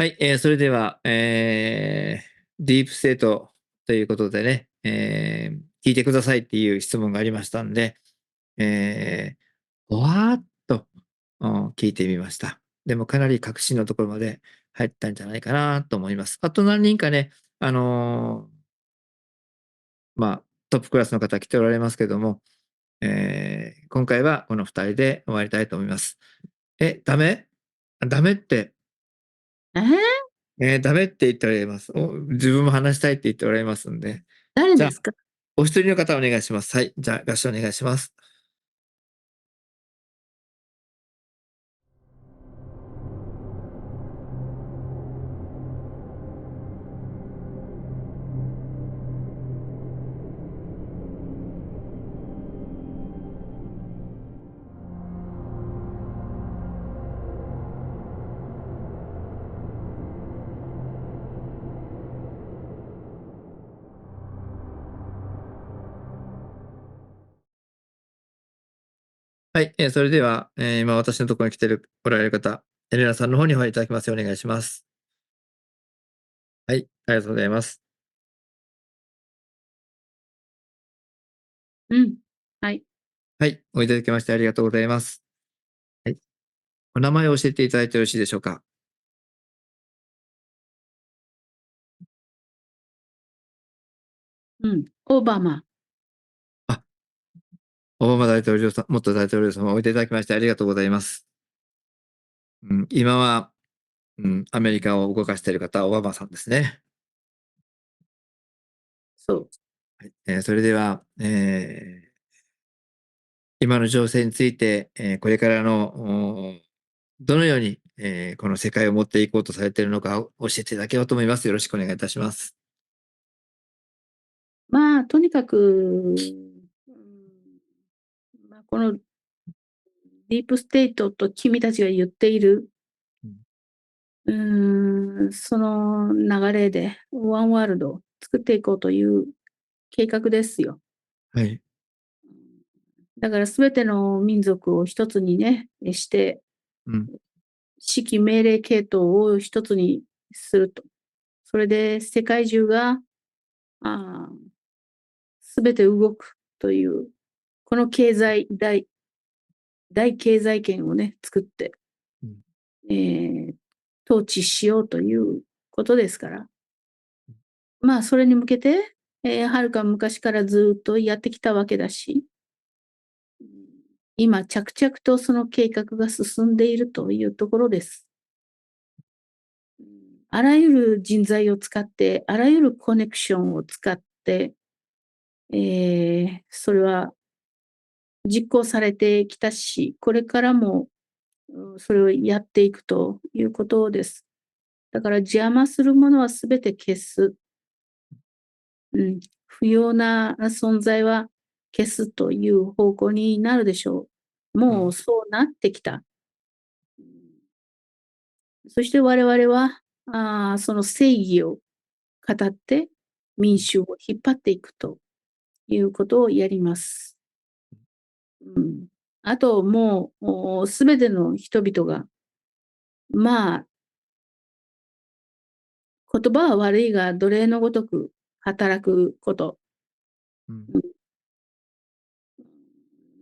はい、それでは、ディープステートということでね、聞いてくださいっていう質問がありましたんで、わーっと、聞いてみました。でもかなり確信のところまで入ったんじゃないかなと思います。あと何人かね、トップクラスの方来ておられますけども、今回はこの2人で終わりたいと思います。ダメダメって、えー、ダメって言っておられます。自分も話したいって言っておられますんで。じゃあ、誰ですか？お一人の方お願いします。はい。じゃあ、合唱お願いします。はい。それでは、今私のところに来ておられる方、エレナさんの方にお入りいただきますようお願いします。はい。ありがとうございます。うん。はい。はい。おいでいただきましてありがとうございます。はい。お名前を教えていただいてよろしいでしょうか。うん。オバマ。あ、オバマ大統領さん、元大統領様、おいでいただきましてありがとうございます。今は、アメリカを動かしている方はオバマさんですね。そう。はい。それでは、今の情勢について、これからの、どのように、この世界を持っていこうとされているのかを教えていただけようと思います。よろしくお願いいたします。まあ、とにかく、このディープステートと君たちが言っている、その流れでワンワールドを作っていこうという計画ですよ。はい。だから全ての民族を一つにね、して、うん。指揮命令系統を一つにすると。それで世界中が全て動くという、この大経済圏をね、作って、うん。えー統治しようということですから、まあ、それに向けて、はるか昔からずっとやってきたわけだし、今、着々とその計画が進んでいるというところです。あらゆる人材を使って、あらゆるコネクションを使って、それは実行されてきたし、これからもそれをやっていくということです。だから邪魔するものはすべて消す。不要な存在は消すという方向になるでしょう。うん。もうそうなってきた。そして我々は、その正義を語って民衆を引っ張っていくということをやります。あともう、すべての人々が、まあ、言葉は悪いが奴隷のごとく働くこと、うん。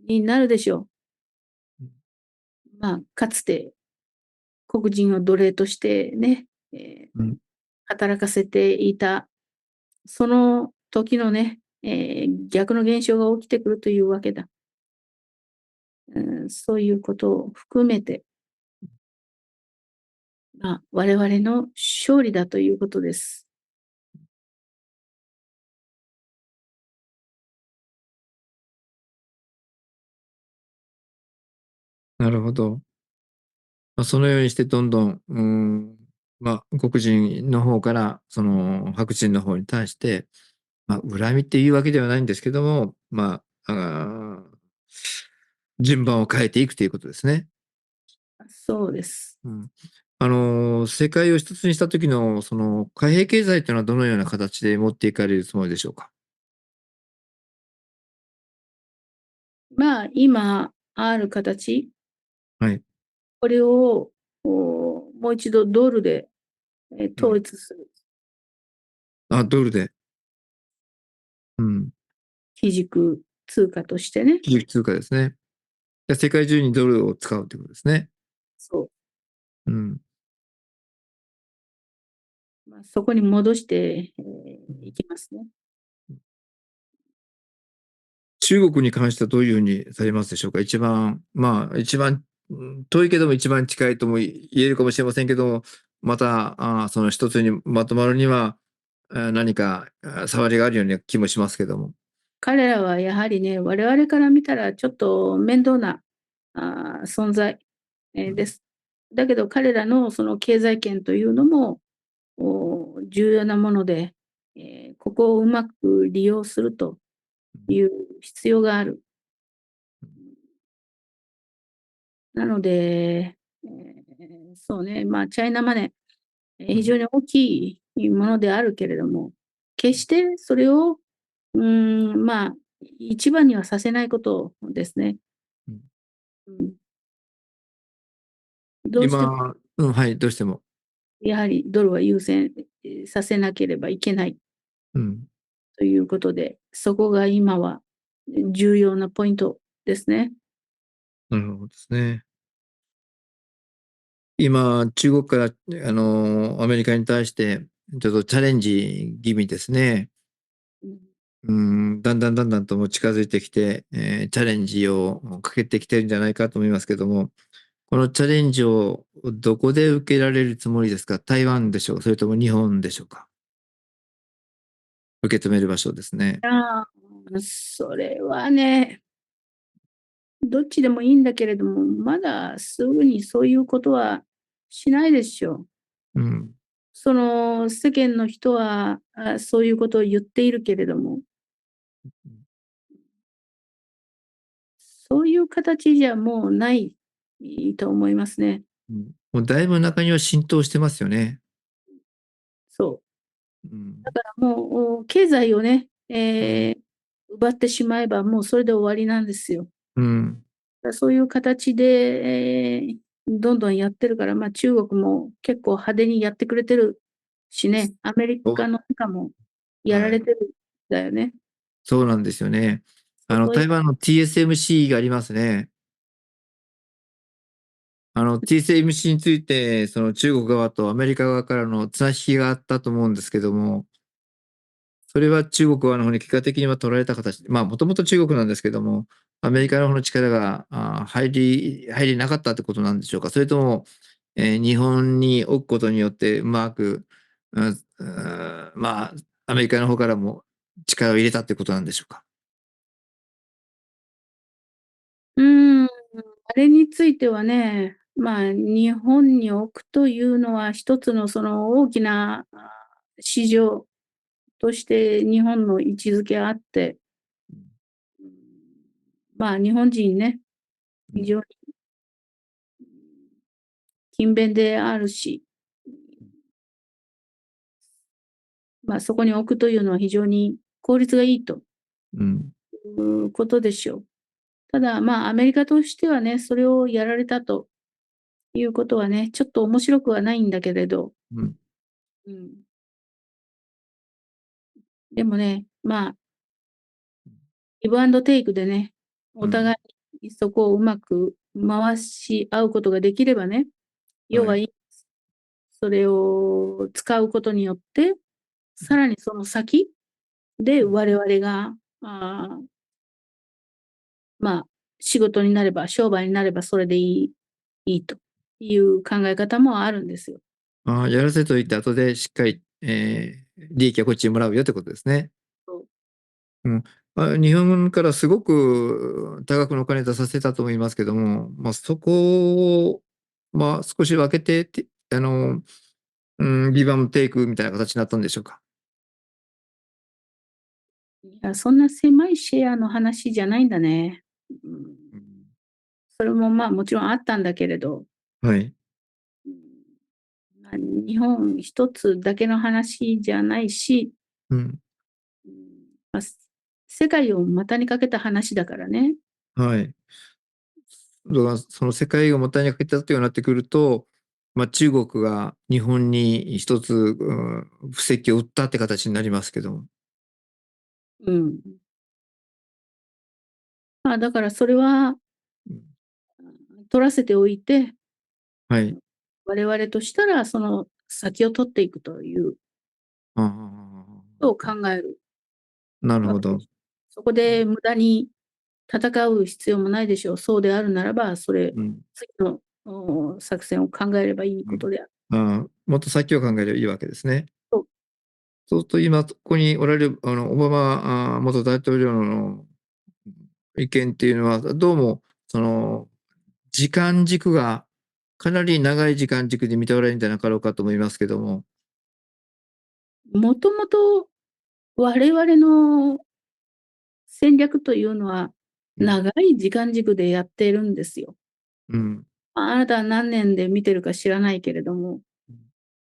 になるでしょうん。う。まあ、かつて黒人を奴隷としてね、うん。働かせていた、その時のね、逆の現象が起きてくるというわけだ。そういうことを含めて、我々の勝利だということです。なるほど。そのようにしてどんどん、黒人の方から、その白人の方に対して、恨みっていうわけではないんですけども、順番を変えていくということですね。そうです。うん。世界を一つにした時の、その貨幣経済というのはどのような形で持っていかれるつもりでしょうか。まあ、今ある形、はい。これをもう一度ドルで統一するドルで。うん。基軸通貨としてね。基軸通貨ですね。世界中にドルを使うということですね。そう。うん。そこに戻して、いきますね。中国に関してはどういうふうにされますでしょうか。一番、遠いけども一番近いとも言えるかもしれませんけども、また、その一つにまとまるには、何か触りがあるような気もしますけども。彼らはやはりね、我々から見たらちょっと面倒な存在、です。だけど彼らのその経済圏というのも重要なもので、ここをうまく利用するという必要がある。なので、そうね、チャイナマネー、非常に大きいものであるけれども、決してそれを、一番にはさせないことですね。うんうん、どうしても、今、はい、どうしても。やはりドルは優先させなければいけないうん、ということで、そこが今は重要なポイントですね。なるほどですね。今、中国から、アメリカに対して、ちょっとチャレンジ気味ですね。うん、うん、だんだんともう近づいてきて、チャレンジをかけてきてるんじゃないかと思いますけども、このチャレンジをどこで受けられるつもりですか？台湾でしょう？それとも日本でしょうか？受け止める場所ですね。それはね、どっちでもいいんだけれども、まだすぐにそういうことはしないでしょう。うん。その世間の人はそういうことを言っているけれども、そういう形じゃもうないと思いますね。うん、もうだいぶ中には浸透してますよね。そう。うん。だからもう経済をね、うん。奪ってしまえばもうそれで終わりなんですよ。うん。そういう形で、どんどんやってるから、中国も結構派手にやってくれてるしね、アメリカの中もやらはい。れてるんだよね。そうなんですよね。そこへ、台湾の TSMC がありますね。TSMC について、その中国側とアメリカ側からの綱引きがあったと思うんですけども、それは中国側の方に結果的には取られた形、もともと中国なんですけども、アメリカの方の力が入りなかったってことなんでしょうか。それとも、日本に置くことによってうまく、アメリカの方からも力を入れたってことなんでしょうか。うーん、あれについてはね、日本に置くというのは一つのその大きな市場として日本の位置づけあって、日本人ね、うん。非常に勤勉であるし、そこに置くというのは非常に効率がいいとうん。いうことでしょう。ただ、アメリカとしてはね、それをやられたということはね、ちょっと面白くはないんだけれど、うん。うん、でもね、ギブアンドテイクでね、お互うん。いにそこをうまく回し合うことができればね、要はい。はいい。それを使うことによって、さらにその先で我々が、あーまあ、仕事になれば、商売になればそれでいいという考え方もあるんですよ。やらせといて後でしっかり、利益はこっちにもらうよってことですね。そう。うん。日本からすごく多額のお金出させたと思いますけども、そこを、少し分けて、ギブアンドテイクみたいな形になったんでしょうか。いや、そんな狭いシェアの話じゃないんだね。うん、うん。それももちろんあったんだけれど、はい。うん、日本一つだけの話じゃないし、うん。うん、世界を股にかけた話だからね。はい。だからその世界がもったいなくなってたというようになってくると、中国が日本に一つ、布石を打ったって形になりますけども。うん。だからそれは、取らせておいて、はい。我々としたらその先を取っていくというああ、ことを考えるなるほど。わけです。そこで無駄に戦う必要もないでしょう。そうであるならば、うん。次の作戦を考えればいいうん。ことであるもっと先を考えればいいわけですね。と。そうすると今、ここにおられる、オバマ元大統領の意見っていうのは、どうも、時間軸がかなり長い時間軸で見ておられるんじゃなかろうかと思いますけども。もともと我々の戦略というのは、うん。長い時間軸でやっているんですよ。うん。あなたは何年で見てるか知らないけれども、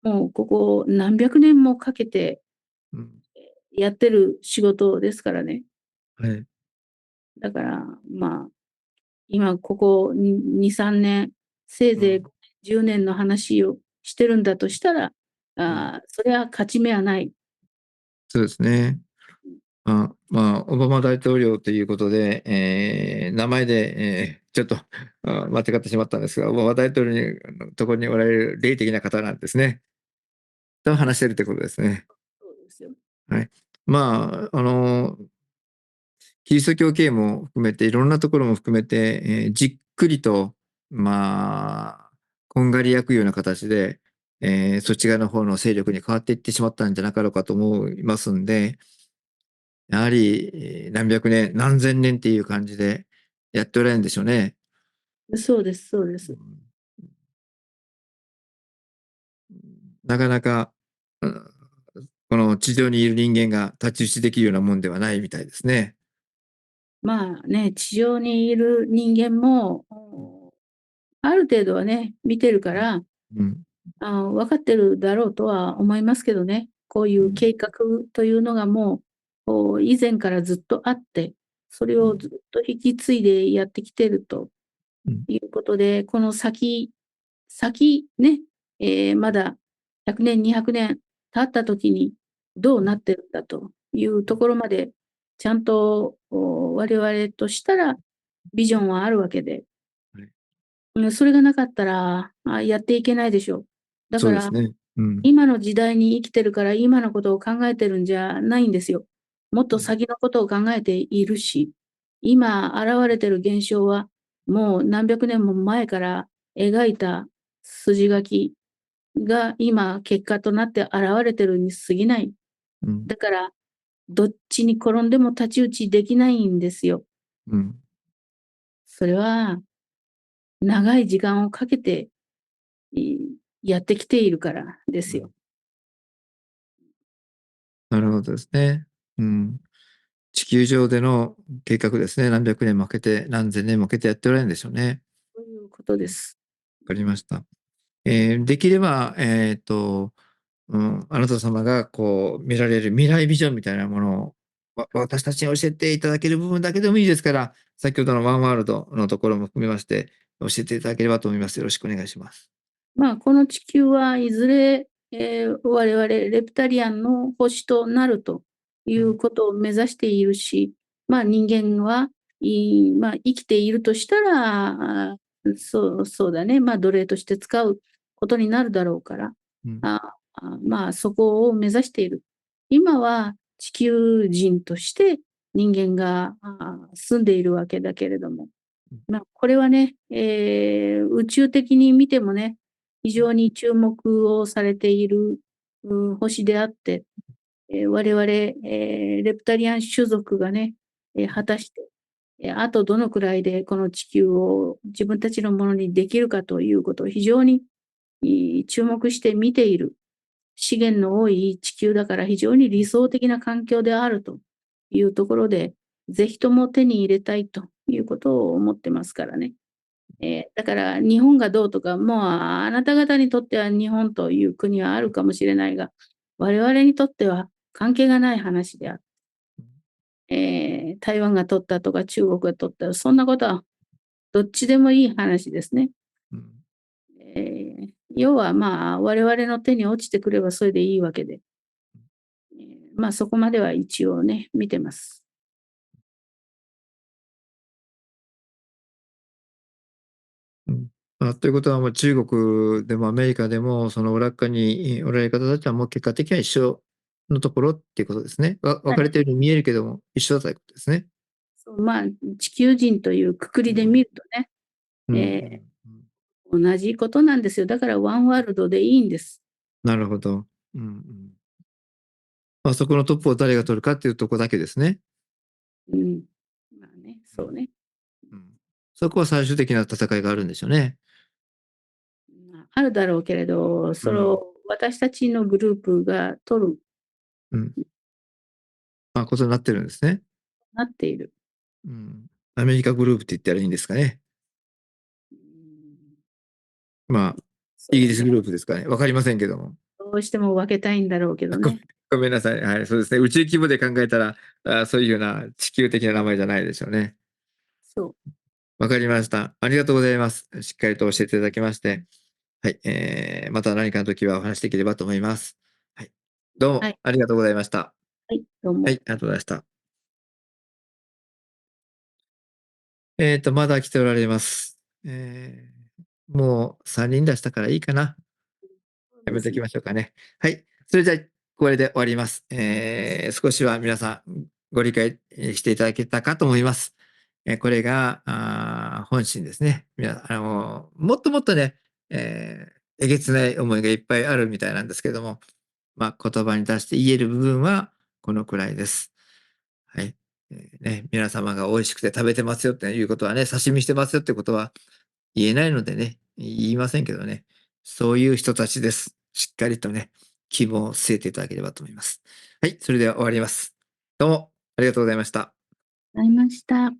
もうここ何百年もかけてうん。やってる仕事ですからね。はい。だから、今ここ2、3年、せいぜいうん。10年の話をしてるんだとしたら、うん。それは勝ち目はない。そうですね。オバマ大統領ということで、名前で、ちょっと間違ってしまったんですが、オバマ大統領のところにおられる霊的な方なんですね。と話してるってことですね。そうですよ。はい。まあ、キリスト教系も含めて、いろんなところも含めて、じっくりと、こんがり焼くような形で、そっち側の方の勢力に変わっていってしまったんじゃなかろうかと思いますんで、やはり、何百年、何千年っていう感じでやっておられるんでしょうね。そうです、そうです。うん。なかなか、うんこの地上にいる人間が太刀打ちできるようなもんではないみたいですね。地上にいる人間も、ある程度はね、見てるから、うん。分かってるだろうとは思いますけどね。こういううん。計画というのがもう、以前からずっとあって、それうん。をずっと引き継いでやってきてるとうん。いうことで、この先ね、まだ100年、200年経った時にどうなってるんだというところまで、ちゃんと我々としたらビジョンはあるわけで、はい。それがなかったら、やっていけないでしょう。だから、そうですね。うん。今の時代に生きてるから、今のことを考えてるんじゃないんですよ。もっとうん。先のことを考えているし、今現れてる現象は、もう何百年も前から描いた筋書きが今結果となって現れてるに過ぎない。うん。だから、どっちに転んでも太刀打ちできないんですよ。うん。それは長い時間をかけていやってきているからですよ。うん。なるほどですね。うん。地球上での計画ですね。何百年もかけて、何千年もかけてやっておられるんでしょうね。そういうことうん。わです。かりました。できれば、あなた様がこう見られる未来ビジョンみたいなものを私たちに教えていただける部分だけでもいいですから、先ほどのワンワールドのところも含めまして教えていただければと思います。よろしくお願いします。この地球はいずれ、我々レプタリアンの星となるというん。うことを目指しているし、人間は、生きているとしたら、そうだね、奴隷として使うことになるだろうから、うん。そこを目指している。今は地球人として人間が住んでいるわけだけれども、これはね、宇宙的に見てもね、非常に注目をされている、星であって、我々、レプタリアン種族がね、果たして、あとどのくらいでこの地球を自分たちのものにできるかということを非常に注目して見ている。資源の多い地球だから非常に理想的な環境であるというところで、ぜひとも手に入れたいということを思ってますからね。だから日本がどうとか、もうあなた方にとっては日本という国はあるかもしれないが、我々にとっては関係がない話であって、台湾が取ったとか中国が取った、そんなことはどっちでもいい話ですね。うん。えー要はまあ、我々の手に落ちてくればそれでいいわけで、まあそこまでは一応ね、見てます。ということはもう中国でもアメリカでもその裏側におられる方たちはもう結果的には一緒のところっていうことですね。分かれているように見えるけども一緒だということですね。そうまあ、地球人というくくりで見るとね、同じことなんですよ。だからワンワールドでいいんです。なるほど。そこのトップを誰が取るかっていうところだけですね。まあね、そうね。そこは最終的な戦いがあるんでしょうね。あるだろうけれど、それを私たちのグループが取る、ことになってるんですね。なっている。アメリカグループって言ったらいいんですかね。イギリスグループですかね。わかりませんけども。どうしても分けたいんだろうけどね。ごめんなさい。はい、そうですね。宇宙規模で考えたら、そういうような地球的な名前じゃないでしょうね。そう。わかりました。ありがとうございます。しっかりと教えていただきまして。はい。また何かの時はお話しできればと思います。はい。どうもありがとうございました。はい、どうも。はい、ありがとうございました。まだ来ておられます。もう3人出したからいいかな。やめておきましょうかね。はい。それじゃあ、これで終わります。少しは皆さんご理解していただけたかと思います。これが本心ですね。もっともっとね、えげつない思いがいっぱいあるみたいなんですけども、言葉に出して言える部分はこのくらいです。はい。皆様が美味しくて食べてますよっていうことはね、刺身してますよってことは言えないのでね、言いませんけどね、そういう人たちです。しっかりとね、希望を据えていただければと思います。はい、それでは終わります。どうもありがとうございました。ありました。